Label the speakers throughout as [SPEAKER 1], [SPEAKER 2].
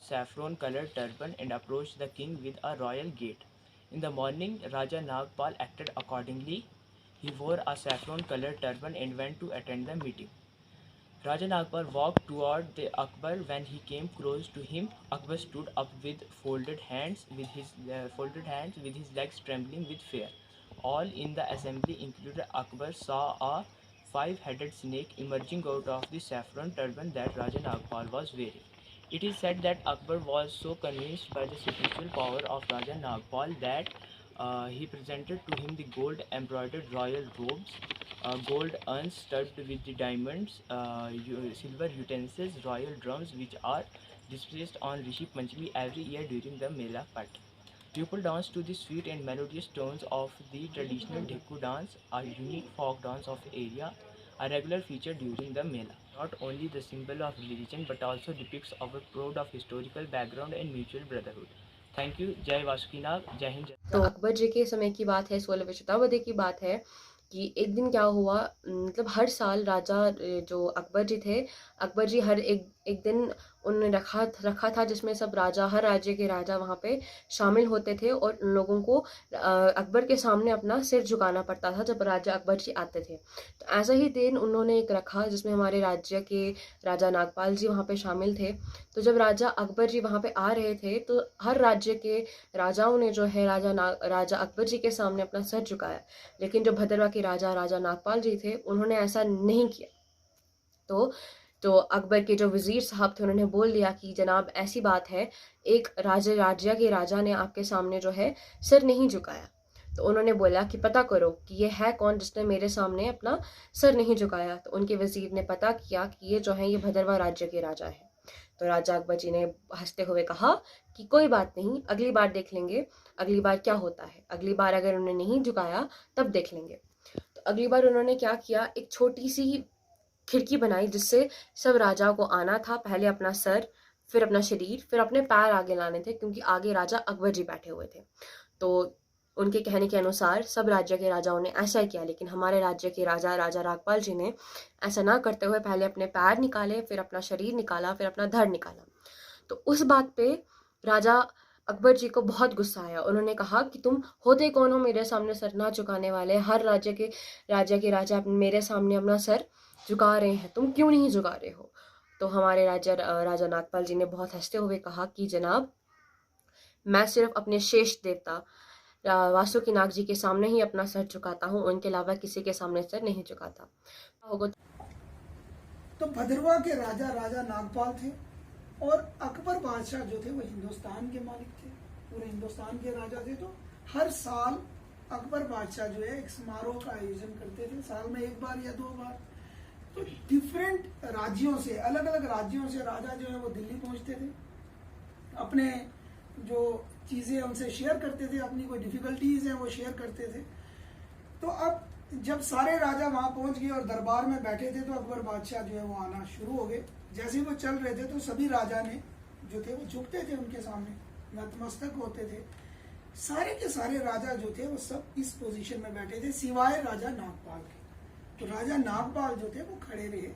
[SPEAKER 1] saffron-colored turban and approached the king with a royal gait. In the morning, Raja Nagpal acted accordingly. He wore a saffron-colored turban and went to attend the meeting. Raja Nagpal walked toward the Akbar. When he came close to him, Akbar stood up with folded hands, with his legs trembling with fear. All in the assembly, included Akbar, saw a five-headed snake emerging out of the saffron turban that Raja Nagpal was wearing. It is said that Akbar was so convinced by the spiritual power of Raja Nagpal that he presented to him the gold embroidered royal robes, gold urns studded with the diamonds, silver utensils, royal drums, which are displayed on Rishi Panchami every year during the Mela Pat. People dance to the sweet and melodious tones of the traditional Dhekku dance, a unique folk dance of the area, a regular feature during the Mela. Not only the symbol of religion but also depicts our proud of historical background and mutual brotherhood. Thank you. Jai Vasukinath. Jai Hind.
[SPEAKER 2] तो अकबर जी के समय की बात है, 16वीं शताब्दी की बात है कि एक दिन क्या हुआ, मतलब हर साल राजा जो अकबर जी थे, अकबर जी हर एक दिन उन्होंने रखा था जिसमें सब राजा, हर राज्य के राजा वहाँ पे शामिल होते थे और उन लोगों को अकबर के सामने अपना सिर झुकाना पड़ता था जब राजा अकबर जी आते थे। तो ऐसा ही दिन उन्होंने एक रखा जिसमें हमारे राज्य के राजा नागपाल जी वहाँ पे शामिल थे। तो जब राजा अकबर जी वहाँ पे आ रहे थे तो हर राज्य के राजाओं ने जो है राजा अकबर जी के सामने अपना सर झुकाया, लेकिन जो भद्रवा के राजा नागपाल जी थे उन्होंने ऐसा नहीं किया। तो अकबर के जो वजीर साहब थे उन्होंने बोल दिया कि जनाब ऐसी बात है, एक राज्य के राजा ने आपके सामने जो है सिर नहीं झुकाया। तो उन्होंने बोला कि पता करो कि ये है कौन जिसने मेरे सामने अपना सर नहीं झुकाया। तो उनके वजीर ने पता किया कि ये जो है ये भद्रवा राज्य के राजा है। तो राजा अकबर जी ने हंसते हुए कहा कि कोई बात नहीं, अगली बार देख लेंगे, अगली बार क्या होता है, अगली बार अगर उन्होंने नहीं झुकाया तब देख लेंगे। तो अगली बार उन्होंने क्या किया, एक छोटी सी खिड़की बनाई जिससे सब राजाओं को आना था, पहले अपना सर, फिर अपना शरीर, फिर अपने पैर आगे लाने थे क्योंकि आगे राजा अकबर जी बैठे हुए थे। तो उनके कहने के अनुसार सब राज्य के राजाओं ने ऐसा किया, लेकिन हमारे राज्य के राजा नागपाल जी ने ऐसा ना करते हुए पहले अपने पैर निकाले, फिर अपना शरीर निकाला, फिर अपना धड़ निकाला। तो उस बात पे राजा अकबर जी को बहुत गुस्सा आया। उन्होंने कहा कि तुम होते कौन हो मेरे सामने सर ना झुकाने वाले, हर राज्य के राजा मेरे सामने अपना सर झुका रहे हैं, तुम क्यों नहीं झुका रहे हो। तो हमारे राजा नागपाल जी ने बहुत हंसते हुए कहा कि जनाब मैं सिर्फ अपने शेष देवता वासुकीनाग जी के सामने ही अपना सर झुकाता हूँ, उनके अलावा किसी के सामने सर नहीं झुकाता।
[SPEAKER 3] तो भद्रवा के राजा नागपाल थे और अकबर बादशाह जो थे वो हिंदुस्तान के मालिक थे, पूरे हिंदुस्तान के राजा थे। तो हर साल अकबर बादशाह जो है एक समारोह का आयोजन करते थे, साल में एक बार या दो बार। तो डिफरेंट राज्यों से, अलग अलग राज्यों से राजा जो है वो दिल्ली पहुंचते थे, अपने जो चीजें उनसे शेयर करते थे, अपनी कोई डिफिकल्टीज है वो शेयर करते थे। तो अब जब सारे राजा वहां पहुंच गए और दरबार में बैठे थे तो अकबर बादशाह जो है वो आना शुरू हो गए। जैसे वो चल रहे थे तो सभी राजा ने जो थे वो झुकते थे उनके सामने, नतमस्तक होते थे। सारे के सारे राजा जो थे वो सब इस पोजीशन में बैठे थे सिवाय राजा नागपाल के। तो राजा नागपाल जो थे वो खड़े रहे,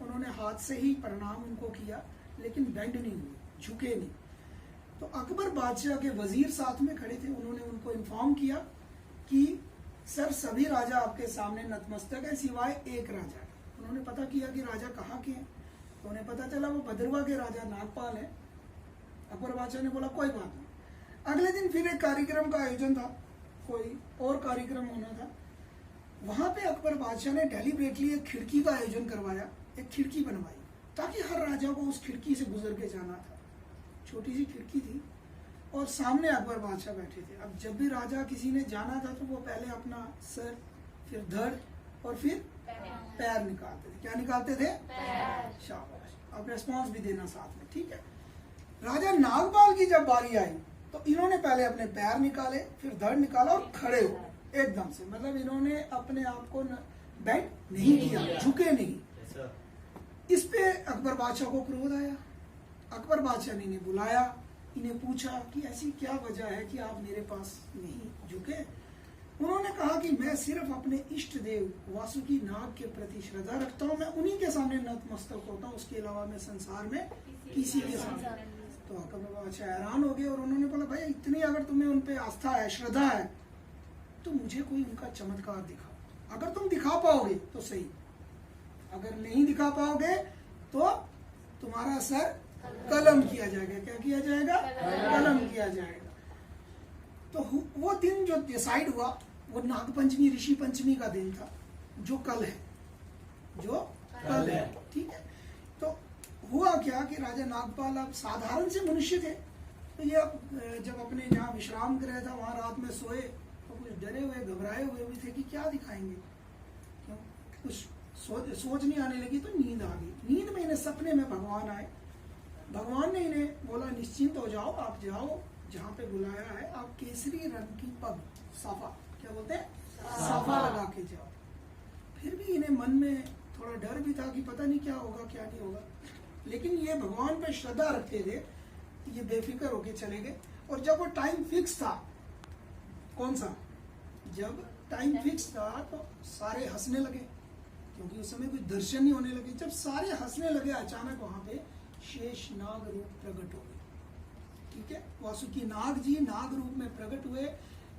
[SPEAKER 3] उन्होंने हाथ से ही प्रणाम उनको किया, लेकिन बेंड नहीं हुए, झुके नहीं। तो अकबर बादशाह के वजीर साथ में खड़े थे, उन्होंने उनको इन्फॉर्म किया कि सर सभी राजा आपके सामने नतमस्तक है सिवाय एक राजा के। उन्होंने पता किया कि राजा कहाँ के हैं, तो उन्हें पता चला वो भद्रवा के राजा नागपाल है। अकबर बादशाह ने बोला कोई बात नहीं। अगले दिन फिर एक कार्यक्रम का आयोजन था, कोई और कार्यक्रम होना था। वहां पे अकबर बादशाह ने डेलिब्रेटली एक खिड़की का आयोजन करवाया, एक खिड़की बनवाई ताकि हर राजा को उस खिड़की से गुजर के जाना था। छोटी सी खिड़की थी और सामने अकबर बादशाह बैठे थे। अब जब भी राजा किसी ने जाना था तो वो पहले अपना सर, फिर धड़ और फिर पैर निकालते थे। क्या निकालते थे? शाबाश। अब रेस्पॉन्स भी देना साथ में, ठीक है। राजा नागपाल की जब बारी आई तो इन्होंने पहले अपने पैर निकाले, फिर धड़ निकाला और खड़े हो एकदम से, मतलब इन्होंने अपने आप को बेंड नहीं किया, झुके नहीं। इस पे अकबर बादशाह को क्रोध आया। अकबर बादशाह ने इन्हें बुलाया, इन्हें पूछा कि ऐसी क्या वजह है कि आप मेरे पास नहीं झुके। उन्होंने कहा कि मैं सिर्फ अपने इष्ट देव वासुकी नाग के प्रति श्रद्धा रखता हूँ, मैं उन्हीं के सामने नतमस्तक होता हूँ, उसके अलावा मैं संसार में किसी के सामने। तो तो अकबर बादशाह हैरान हो गए और उन्होंने बोला भाई इतनी अगर तुम्हें उन पे आस्था है, श्रद्धा है, तो मुझे कोई उनका चमत्कार दिखाओ। अगर तुम दिखा पाओगे तो सही, अगर नहीं दिखा पाओगे तो तुम्हारा सर कलम किया जाएगा। क्या किया जाएगा? कलम किया जाएगा। तो वो दिन जो डिसाइड हुआ वो नागपंचमी, ऋषि पंचमी का दिन था, जो कल है, जो कल है, ठीक है। तो हुआ क्या कि राजा नागपाल अब साधारण से मनुष्य थे, तो ये जब अपने जहाँ विश्राम गृह था वहां रात में सोए तो कुछ डरे हुए, घबराए हुए भी थे कि क्या दिखाएंगे, क्यों कुछ सोच नहीं आने लगी। तो नींद आ गई। नींद में इन्हें सपने में भगवान आए। भगवान ने इन्हें बोला निश्चिंत हो जाओ, आप जाओ जहाँ पे बुलाया है, आप केसरी रंग की पग, साफा, क्या बोलते हैं, साफा लगा के जाओ। फिर भी इन्हें मन में थोड़ा डर भी था कि पता नहीं क्या होगा क्या नहीं होगा, लेकिन ये भगवान पे श्रद्धा रखते थे, ये बेफिक्र होके चले गए। और जब वो टाइम फिक्स था, कौन सा, जब टाइम फिक्स था तो सारे हंसने लगे, क्योंकि उस समय कोई दर्शन नहीं होने लगे। जब सारे हंसने लगे, अचानक वहां पे शेष नाग रूप प्रकट हो गए, ठीक है। वासुकी नाग जी नाग रूप में प्रकट हुए।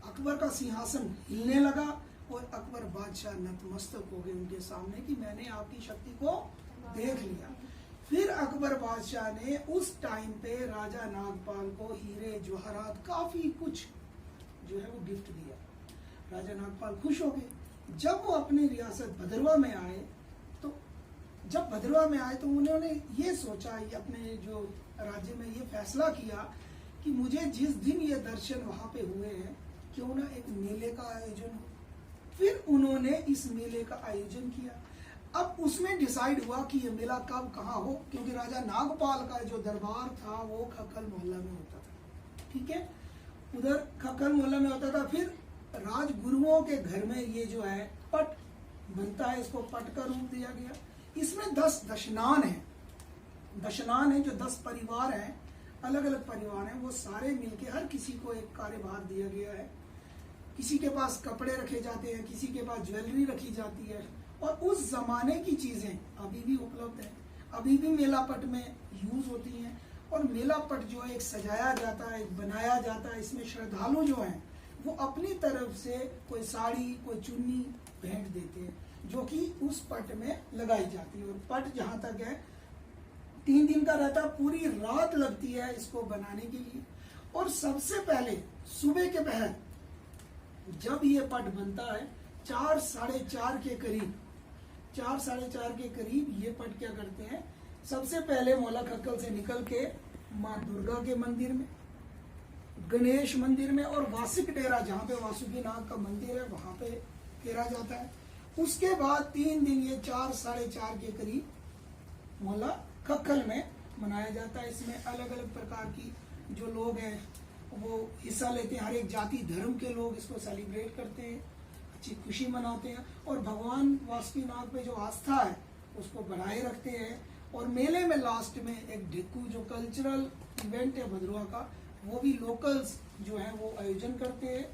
[SPEAKER 3] अकबर का सिंहासन हिलने लगा और अकबर बादशाह नतमस्तक हो गए उनके सामने कि मैंने आपकी शक्ति को देख लिया। फिर अकबर बादशाह ने उस टाइम पे राजा नागपाल को हीरे जवाहरात काफी कुछ जो है वो गिफ्ट दिया। राजा नागपाल खुश हो गए। जब वो अपनी रियासत भद्रवा में आए, तो जब भद्रवा में आए तो उन्होंने ये सोचा, ये अपने जो राज्य में ये फैसला किया कि मुझे जिस दिन ये दर्शन वहां पे हुए हैं, क्यों ना एक मेले का आयोजन हो। फिर उन्होंने इस मेले का आयोजन किया। अब उसमें डिसाइड हुआ कि ये मेला कब कहाँ हो, क्योंकि राजा नागपाल का जो दरबार था वो खक्कल मोहल्ला में होता था, ठीक है, उधर खक्कल मोहल्ला में होता था। फिर राजगुरुओं के घर में ये जो है पट बनता है, इसको पट का रूप दिया गया। इसमें 10 दशनान है। दशनान है जो 10 परिवार हैं, अलग अलग परिवार हैं, वो सारे मिलके हर किसी को एक कार्यभार दिया गया है। किसी के पास कपड़े रखे जाते हैं, किसी के पास ज्वेलरी रखी जाती है, और उस जमाने की चीजें अभी भी उपलब्ध है, अभी भी मेला पट में यूज होती हैं। और मेला पट जो है एक सजाया जाता है, एक बनाया जाता है। इसमें श्रद्धालु जो हैं वो अपनी तरफ से कोई साड़ी, कोई चुन्नी भेंट देते हैं, जो कि उस पट में लगाई जाती है। और पट जहाँ तक है 3 दिन का रहता है, पूरी रात लगती है इसको बनाने के लिए। और सबसे पहले सुबह के पहर जब ये पट बनता है 4 साढ़े 4 के करीब, 4 साढ़े 4 के करीब ये पट क्या करते हैं, सबसे पहले मौला खक्कल से निकल के माँ दुर्गा के मंदिर में, गणेश मंदिर में और वासिक डेरा जहाँ पे वासुकी नाग का मंदिर है वहां पे फेरा जाता है। उसके बाद 3 दिन ये 4 साढ़े 4 के करीब मौला खक्कल में मनाया जाता है। इसमें अलग अलग प्रकार की जो लोग हैं वो हिस्सा लेते हैं, हर एक जाति धर्म के लोग इसको सेलिब्रेट करते हैं, अच्छी खुशी मनाते हैं और भगवान वासुकी नाग पे जो आस्था है उसको बढ़ाए रखते हैं। और मेले में लास्ट में एक ढिक्कू जो कल्चरल इवेंट है भद्रवा का, वो भी लोकल्स जो है वो आयोजन करते हैं।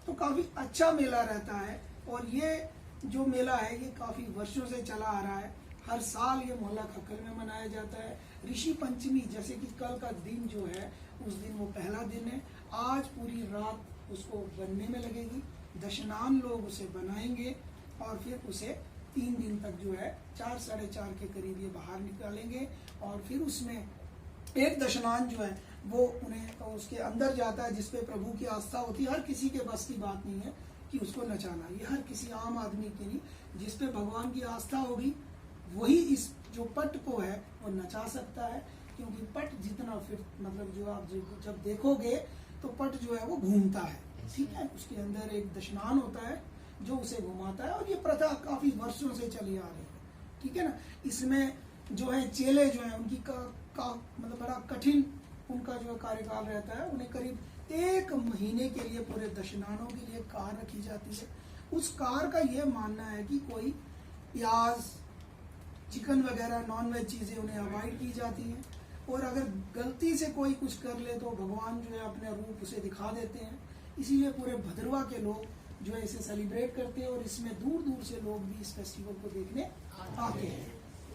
[SPEAKER 3] तो काफी अच्छा मेला रहता है। और ये जो मेला है ये काफी वर्षों से चला आ रहा है। हर साल ये मोहल्ला खक्कल में मनाया जाता है। ऋषि पंचमी जैसे कि कल का दिन जो है उस दिन वो पहला दिन है। आज पूरी रात उसको बनने में लगेगी। दशनान लोग उसे बनाएंगे और फिर उसे 3 दिन तक जो है 4 साढ़े 4 के करीब ये बाहर निकालेंगे। और फिर उसमें एक दशनान जो है वो उन्हें उसके अंदर जाता है जिसपे प्रभु की आस्था होती है। हर किसी के बस की बात नहीं है कि उसको नचाना, ये हर किसी आम आदमी की नहीं, जिसपे भगवान की आस्था होगी वही इस जो पट को है वो नचा सकता है। क्योंकि पट जितना फिर मतलब जो आप जब देखोगे तो पट जो है वो घूमता है, ठीक है, उसके अंदर एक दशनान होता है जो उसे घुमाता है। और ये प्रथा काफी वर्षों से चली आ रही है, ठीक है ना। इसमें जो है चेले जो है उनकी का मतलब बड़ा कठिन उनका जो कार्यकाल रहता है। उन्हें करीब 1 महीने के लिए पूरे दशनानों के लिए कार रखी जाती है। उस कार का ये मानना है कि कोई प्याज, चिकन वगैरह नॉन वेज चीजें उन्हें अवॉइड की जाती हैं। और अगर गलती से कोई कुछ कर ले तो भगवान जो है अपने रूप उसे दिखा देते हैं। इसीलिए पूरे भद्रवा के लोग जो है इसे सेलिब्रेट करते हैं और इसमें दूर दूर से लोग भी इस फेस्टिवल को देखने आते हैं।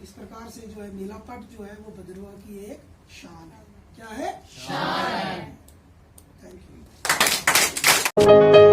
[SPEAKER 3] इस प्रकार से जो है मेला पट जो है वो भद्रवा की एक शान है। क्या है? शान है। Thank you.